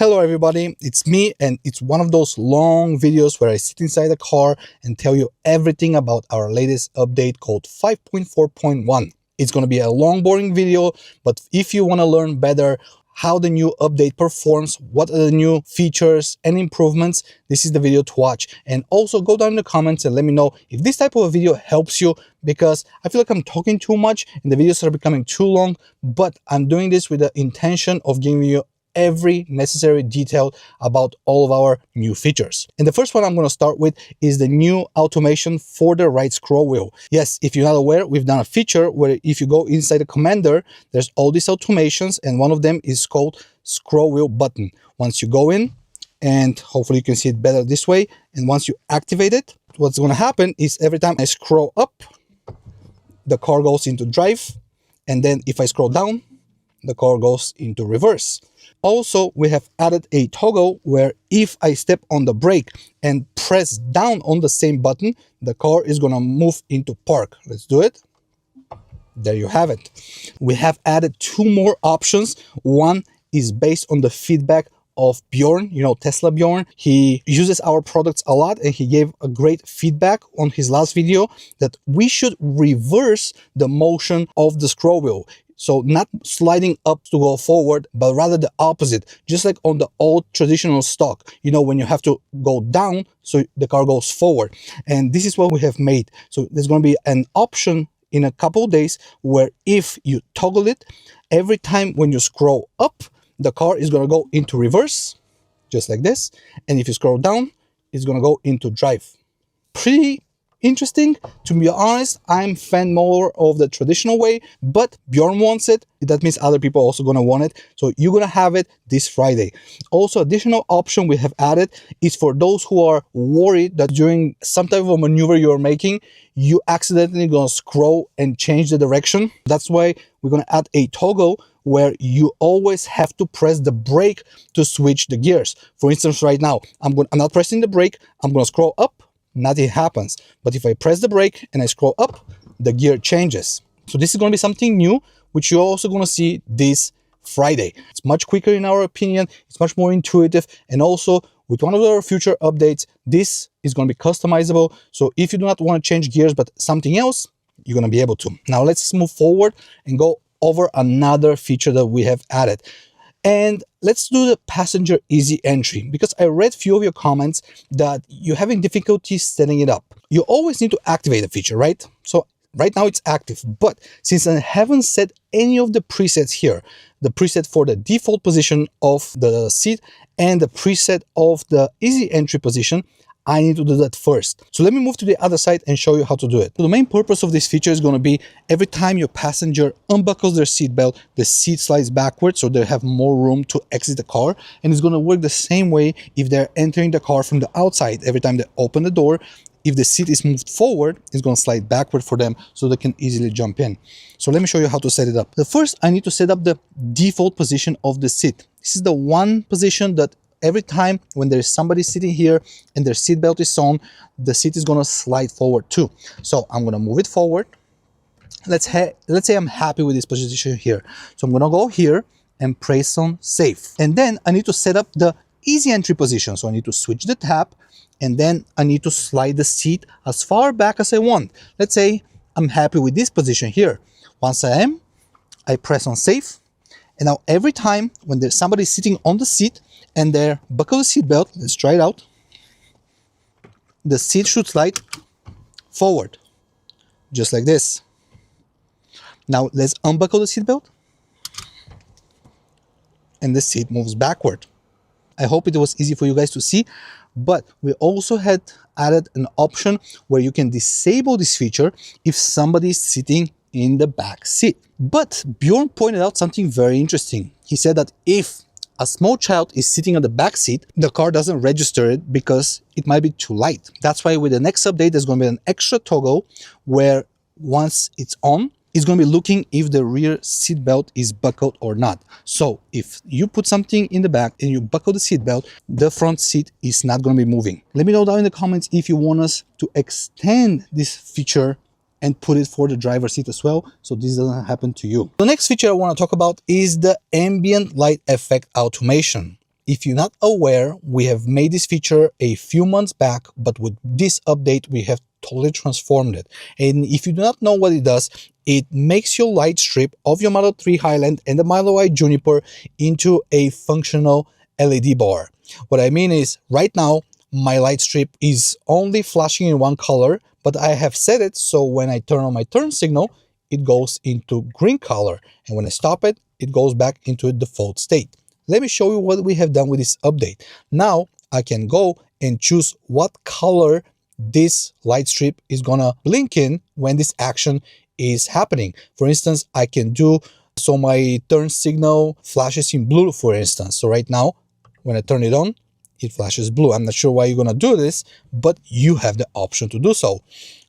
Hello everybody, it's me, and it's one of those long videos where I sit inside the car and tell you everything about our latest update called 5.4.1. It's going to be a long boring video, but if you want to learn better how the new update performs, what are the new features and improvements, this is the video to watch. And also go down in the comments and let me know if this type of a video helps you, because I feel like I'm talking too much and the videos are becoming too long, but I'm doing this with the intention of giving you every necessary detail about all of our new features. And the first one I'm going to start with is the new automation for the right scroll wheel. Yes, if you're not aware, we've done a feature where if you go inside the commander, there's all these automations, and one of them is called scroll wheel button. Once you go in, and hopefully you can see it better this way, and once you activate it, what's going to happen is every time I scroll up, the car goes into drive, and then if I scroll down, the car goes into reverse. Also, we have added a toggle where if I step on the brake and press down on the same button, the car is going to move into park. Let's do it. There you have it. We have added two more options. One is based on the feedback of Bjorn, you know, Tesla Bjorn. He uses our products a lot, and he gave a great feedback on his last video that we should reverse the motion of the scroll wheel. So not sliding up to go forward, but rather the opposite, just like on the old traditional stock, you know, when you have to go down so the car goes forward. And this is what we have made. So there's going to be an option in a couple of days where if you toggle it, every time when you scroll up, the car is going to go into reverse, just like this. And if you scroll down, it's going to go into drive. Pretty interesting. To be honest, I'm fan more of the traditional way, but Bjorn wants it. That means other people are also going to want it. So you're going to have it this Friday. Also, additional option we have added is for those who are worried that during some type of a maneuver you're making, you accidentally going to scroll and change the direction. That's why we're going to add a toggle where you always have to press the brake to switch the gears. For instance, right now, I'm not pressing the brake. I'm going to scroll up. Nothing happens. But if I press the brake and I scroll up, the gear changes. So this is going to be something new, which you're also going to see this Friday. It's much quicker in our opinion. It's much more intuitive. And also with one of our future updates, this is going to be customizable. So if you do not want to change gears, but something else, you're going to be able to. Now let's move forward and go over another feature that we have added. And let's do the passenger easy entry, because I read a few of your comments that you're having difficulty setting it up. You always need to activate the feature, right? So right now it's active, but since I haven't set any of the presets here, the preset for the default position of the seat and the preset of the easy entry position, I need to do that first. So let me move to the other side and show you how to do it. So the main purpose of this feature is going to be every time your passenger unbuckles their seatbelt, the seat slides backwards so they have more room to exit the car. And it's going to work the same way if they're entering the car from the outside. Every time they open the door, if the seat is moved forward, it's going to slide backward for them so they can easily jump in. So let me show you how to set it up. The first, I need to set up the default position of the seat. This is the one position that every time when there's somebody sitting here and their seatbelt is on, the seat is going to slide forward too. So I'm going to move it forward. Let's say I'm happy with this position here. So I'm going to go here and press on save. And then I need to set up the easy entry position. So I need to switch the tab, and then I need to slide the seat as far back as I want. Let's say I'm happy with this position here. Once I am, I press on save. And now every time when there's somebody sitting on the seat and they're buckle the seat belt, let's try it out, the seat should slide forward, just like this. Now let's unbuckle the seat belt, and the seat moves backward. I hope it was easy for you guys to see, but we also had added an option where you can disable this feature if somebody is sitting in the back seat. But Bjorn pointed out something very interesting. He said that if a small child is sitting on the back seat, the car doesn't register it because it might be too light. That's why with the next update, there's going to be an extra toggle where once it's on, it's going to be looking if the rear seat belt is buckled or not. So if you put something in the back and you buckle the seat belt, the front seat is not going to be moving. Let me know down in the comments if you want us to extend this feature and put it for the driver's seat as well, so this doesn't happen to you. The next feature I want to talk about is the ambient light effect automation. If you're not aware, we have made this feature a few months back, but with this update, we have totally transformed it. And if you do not know what it does, it makes your light strip of your Model 3 Highland and the Model Y Juniper into a functional LED bar. What I mean is, right now, my light strip is only flashing in one color, but I have set it so when I turn on my turn signal, it goes into green color. And when I stop it, it goes back into a default state. Let me show you what we have done with this update. Now I can go and choose what color this light strip is gonna blink in when this action is happening. For instance, I can do so my turn signal flashes in blue, for instance. So right now, when I turn it on, it flashes blue. I'm not sure why you're gonna do this, but you have the option to do so.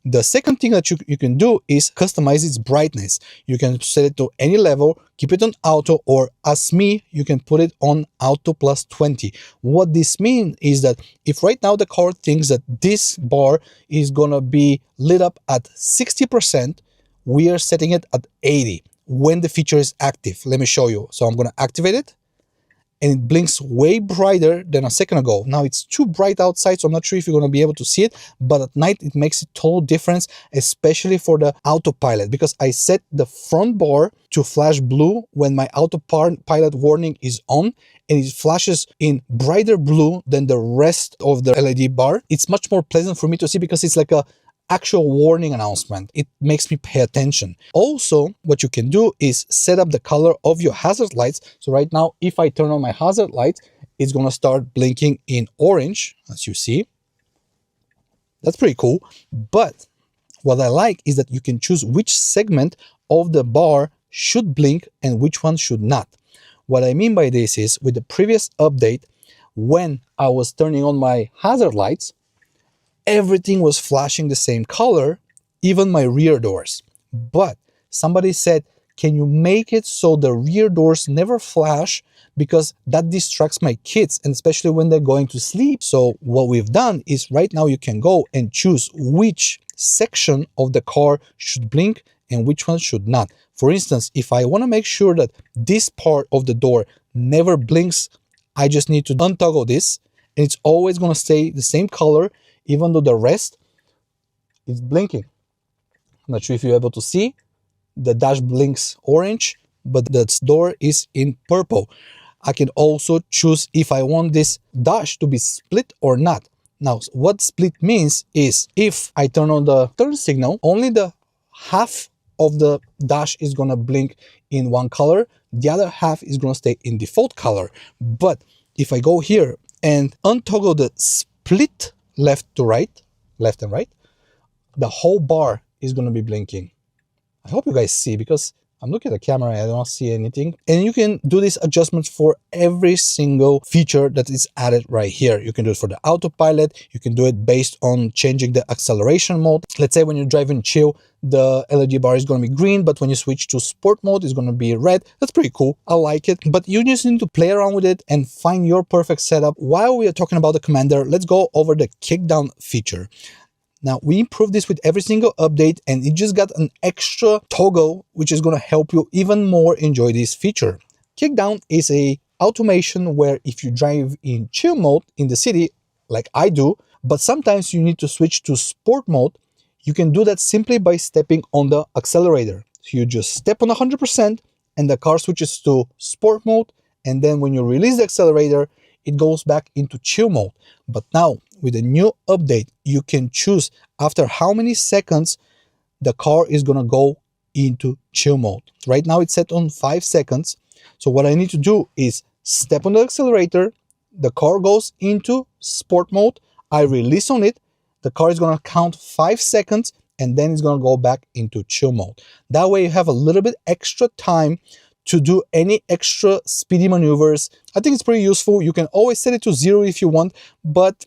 The second thing that you can do is customize its brightness. You can set it to any level, keep it on auto, or as me, you can put it on auto plus 20. What this means is that if right now the car thinks that this bar is gonna be lit up at 60%, we are setting it at 80 when the feature is active. Let me show you. So I'm gonna activate it, and it blinks way brighter than a second ago. Now it's too bright outside, so I'm not sure if you're gonna be able to see it, but at night it makes a total difference, especially for the autopilot, because I set the front bar to flash blue when my autopilot warning is on, and it flashes in brighter blue than the rest of the LED bar. It's much more pleasant for me to see because it's like a actual warning announcement. It makes me pay attention. Also, what you can do is set up the color of your hazard lights. So right now, if I turn on my hazard light, it's gonna start blinking in orange, as you see. That's pretty cool. But what I like is that you can choose which segment of the bar should blink and which one should not. What I mean by this is, with the previous update, when I was turning on my hazard lights, everything was flashing the same color, even my rear doors. But somebody said, can you make it so the rear doors never flash, because that distracts my kids, and especially when they're going to sleep. So what we've done is right now you can go and choose which section of the car should blink and which one should not. For instance, if I want to make sure that this part of the door never blinks, I just need to untoggle this, and it's always going to stay the same color, even though the rest is blinking. I'm not sure if you're able to see. The dash blinks orange, but the door is in purple. I can also choose if I want this dash to be split or not. Now, what split means is, if I turn on the turn signal, only the half of the dash is going to blink in one color. The other half is going to stay in default color. But if I go here and untoggle the split left and right, the whole bar is going to be blinking. I hope you guys see, because I'm looking at the camera and I don't see anything. And you can do these adjustments for every single feature that is added right here. You can do it for the autopilot. You can do it based on changing the acceleration mode. Let's say when you're driving chill, the LED bar is going to be green, but when you switch to sport mode, it's going to be red. That's pretty cool. I like it. But you just need to play around with it and find your perfect setup. While we are talking about the commander, let's go over the kickdown feature. Now, we improved this with every single update, and it just got an extra toggle, which is going to help you even more enjoy this feature. Kickdown is a automation where if you drive in chill mode in the city, like I do, but sometimes you need to switch to sport mode, you can do that simply by stepping on the accelerator. So you just step on 100% and the car switches to sport mode, and then when you release the accelerator, it goes back into chill mode. But now, with a new update, you can choose after how many seconds the car is going to go into chill mode. Right now it's set on 5 seconds. So what I need to do is step on the accelerator, the car goes into sport mode, I release on it, the car is going to count 5 seconds, and then it's going to go back into chill mode. That way you have a little bit extra time to do any extra speedy maneuvers. I think it's pretty useful. You can always set it to 0 if you want, but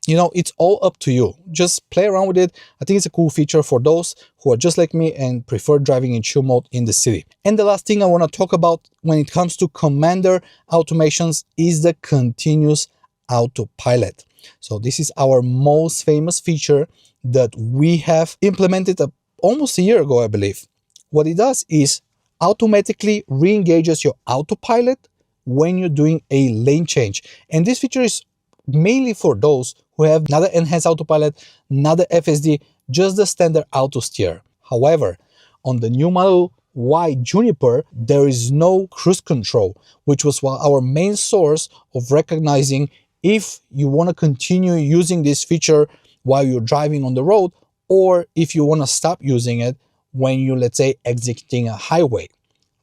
you know, it's all up to you. Just play around with it. I think it's a cool feature for those who are just like me and prefer driving in chill mode in the city. And the last thing I want to talk about when it comes to commander automations is the continuous autopilot. So this is our most famous feature that we have implemented almost a year ago, I believe. What it does is automatically re-engages your autopilot when you're doing a lane change. And this feature is mainly for those who have not the enhanced autopilot, not the FSD, just the standard auto steer. However, on the new Model Y Juniper, there is no cruise control, which was our main source of recognizing if you want to continue using this feature while you're driving on the road, or if you want to stop using it when you're, let's say, exiting a highway.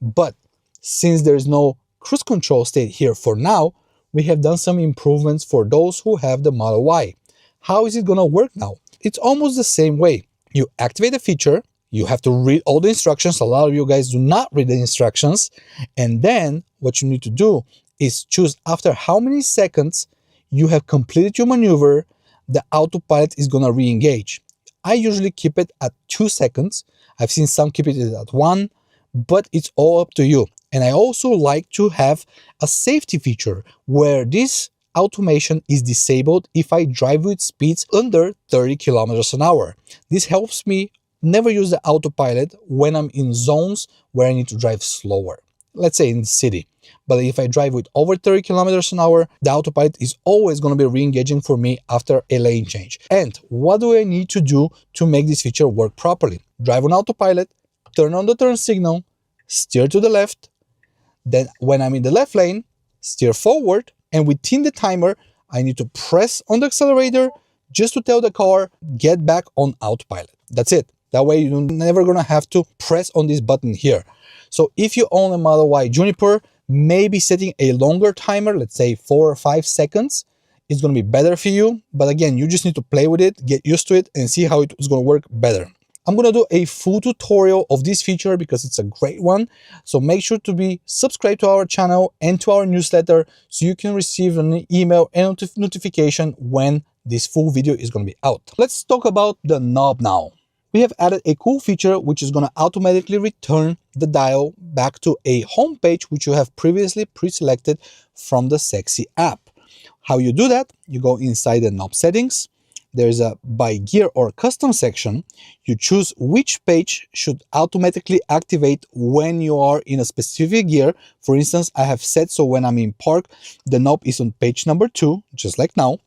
But since there's no cruise control state here for now, we have done some improvements for those who have the Model Y. How is it going to work now? It's almost the same way. You activate the feature, you have to read all the instructions. A lot of you guys do not read the instructions. And then what you need to do is choose after how many seconds you have completed your maneuver, the autopilot is going to re-engage. I usually keep it at 2 seconds. I've seen some keep it at 1, but it's all up to you. And I also like to have a safety feature where this automation is disabled if I drive with speeds under 30 kilometers an hour. This helps me never use the autopilot when I'm in zones where I need to drive slower, let's say in the city. But if I drive with over 30 kilometers an hour, the autopilot is always going to be re-engaging for me after a lane change. And what do I need to do to make this feature work properly? Drive on autopilot, turn on the turn signal, steer to the left. Then when I'm in the left lane, steer forward. And within the timer, I need to press on the accelerator just to tell the car, get back on autopilot. That's it. That way you're never going to have to press on this button here. So if you own a Model Y Juniper, maybe setting a longer timer, let's say 4 or 5 seconds, is going to be better for you. But again, you just need to play with it, get used to it, and see how it's going to work better. I'm going to do a full tutorial of this feature because it's a great one. So make sure to be subscribed to our channel and to our newsletter so you can receive an email and notification when this full video is going to be out. Let's talk about the knob now. We have added a cool feature which is going to automatically return the dial back to a home page which you have previously pre-selected from the Sexy app. How you do that? You go inside the knob settings. There's a by gear or custom section. You choose which page should automatically activate when you are in a specific gear. For instance, I have set so when I'm in park, the knob is on page number 2, just like now.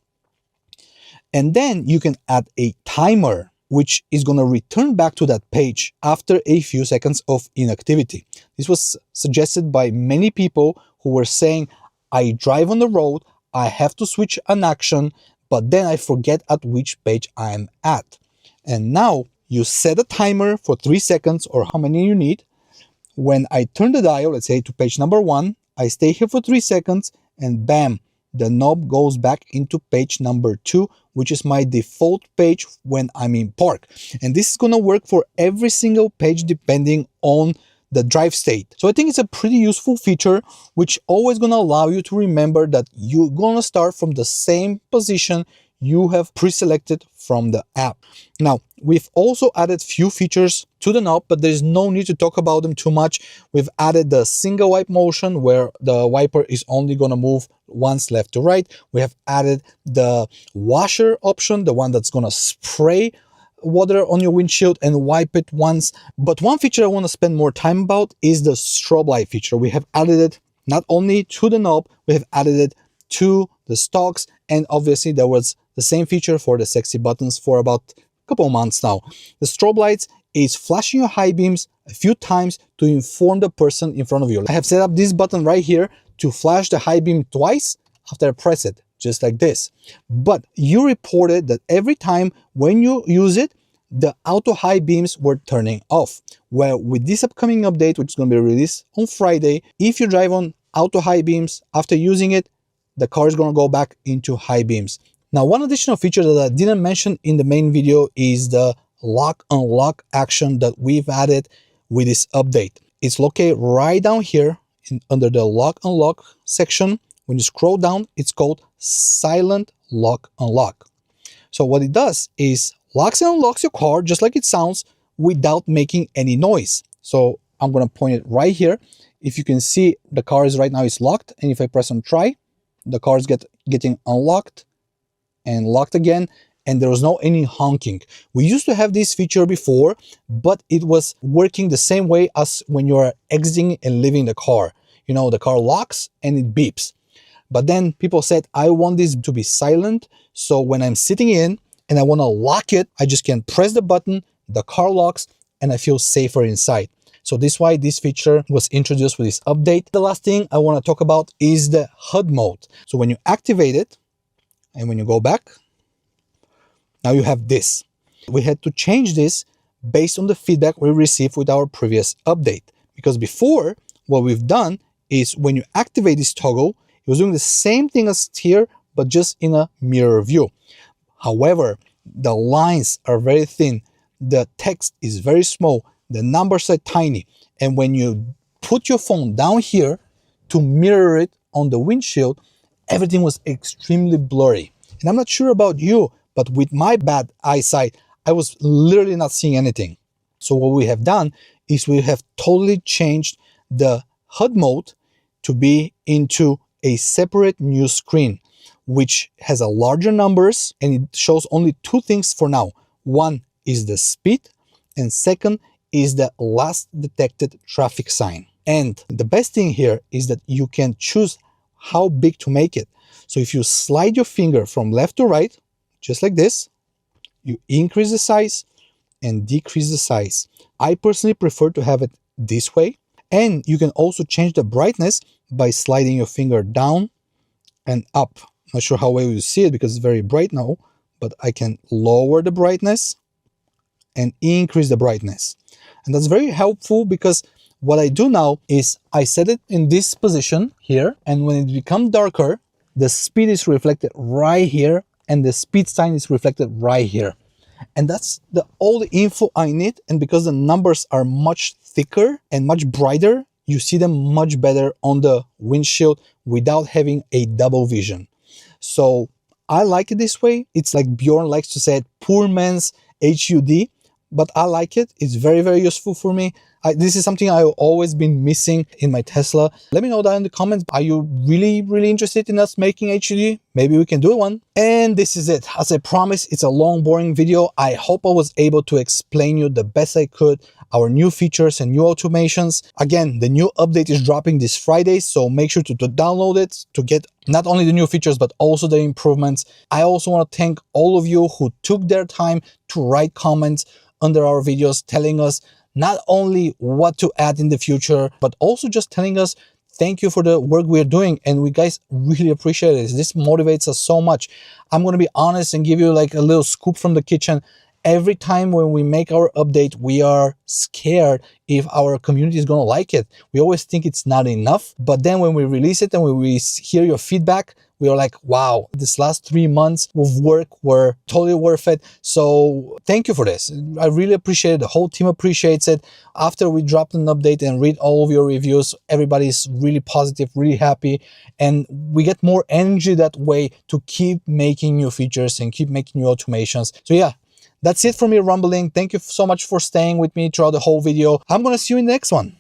And then you can add a timer, which is going to return back to that page after a few seconds of inactivity. This was suggested by many people who were saying, I drive on the road, I have to switch an action, but then I forget at which page I am at. And now you set a timer for 3 seconds or how many you need. When I turn the dial, let's say to page number 1, I stay here for 3 seconds and bam, the knob goes back into page number 2, which is my default page when I'm in park. And this is going to work for every single page depending on the drive state. So I think it's a pretty useful feature, which always going to allow you to remember that you're going to start from the same position you have pre-selected from the app. Now, we've also added few features to the knob, but there's no need to talk about them too much. We've added the single wipe motion where the wiper is only going to move once left to right. We have added the washer option, the one that's going to spray water on your windshield and wipe it once. But one feature I want to spend more time about is the strobe light feature. We have added it not only to the knob, we have added it to the stalks, and obviously there was the same feature for the Sexy buttons for about a couple of months now. The strobe lights is flashing your high beams a few times to inform the person in front of you. I have set up this button right here to flash the high beam twice after I press it, just like this. But you reported that every time when you use it, the auto high beams were turning off. Well, with this upcoming update, which is going to be released on Friday, if you drive on auto high beams after using it, the car is going to go back into high beams. Now, one additional feature that I didn't mention in the main video is the lock unlock action that we've added with this update. It's located right down here under the lock unlock section. When you scroll down, it's called silent lock unlock. So what it does is locks and unlocks your car just like it sounds without making any noise. So I'm going to point it right here. If you can see, the car is right now is locked, and if I press on try, the car is getting unlocked and locked again, and there was no any honking. We used to have this feature before, but it was working the same way as when you are exiting and leaving the car. you know, the car locks and it beeps. But then people said, I want this to be silent. So when I'm sitting in and I want to lock it, I just can press the button, the car locks, and I feel safer inside. So this is why this feature was introduced with this update. The last thing I want to talk about is the HUD mode. So when you activate it, and when you go back, now you have this. We had to change this based on the feedback we received with our previous update. Because before, what we've done is when you activate this toggle, it was doing the same thing as here, but just in a mirror view. However, the lines are very thin, the text is very small, the numbers are tiny, and when you put your phone down here to mirror it on the windshield, everything was extremely blurry. And I'm not sure about you, but with my bad eyesight, I was literally not seeing anything. So what we have done is we have totally changed the HUD mode to be into a separate new screen, which has a larger numbers, and it shows only two things for now. One is the speed, and second is the last detected traffic sign. And the best thing here is that you can choose how big to make it. So if you slide your finger from left to right, just like this, you increase the size and decrease the size. I personally prefer to have it this way. And you can also change the brightness by sliding your finger down and up. Not sure how well you see it because it's very bright now, but I can lower the brightness and increase the brightness. And that's very helpful because what I do now is I set it in this position here, and when it becomes darker, the speed is reflected right here and the speed sign is reflected right here. And that's all the info I need. And because the numbers are much thicker and much brighter, you see them much better on the windshield without having a double vision. So I like it this way. It's like Bjorn likes to say, poor man's HUD, but I like it. It's very, very useful for me. This is something I've always been missing in my Tesla. Let me know down in the comments. Are you really, really interested in us making HUD? Maybe we can do one. And this is it. As I promised, it's a long, boring video. I hope I was able to explain you the best I could our new features and new automations. Again, the new update is dropping this Friday, so make sure to download it to get not only the new features, but also the improvements. I also want to thank all of you who took their time to write comments under our videos telling us not only what to add in the future, but also just telling us thank you for the work we're doing. And we guys really appreciate it. This motivates us so much. I'm going to be honest and give you like a little scoop from the kitchen. Every time when we make our update, we are scared if our community is going to like it. We always think it's not enough. But then when we release it and when we hear your feedback, we are like, wow, this last 3 months of work were totally worth it. So thank you for this. I really appreciate it. The whole team appreciates it. After we dropped an update and read all of your reviews, everybody's really positive, really happy. And we get more energy that way to keep making new features and keep making new automations. So yeah, that's it for me, Rumbling. Thank you so much for staying with me throughout the whole video. I'm going to see you in the next one.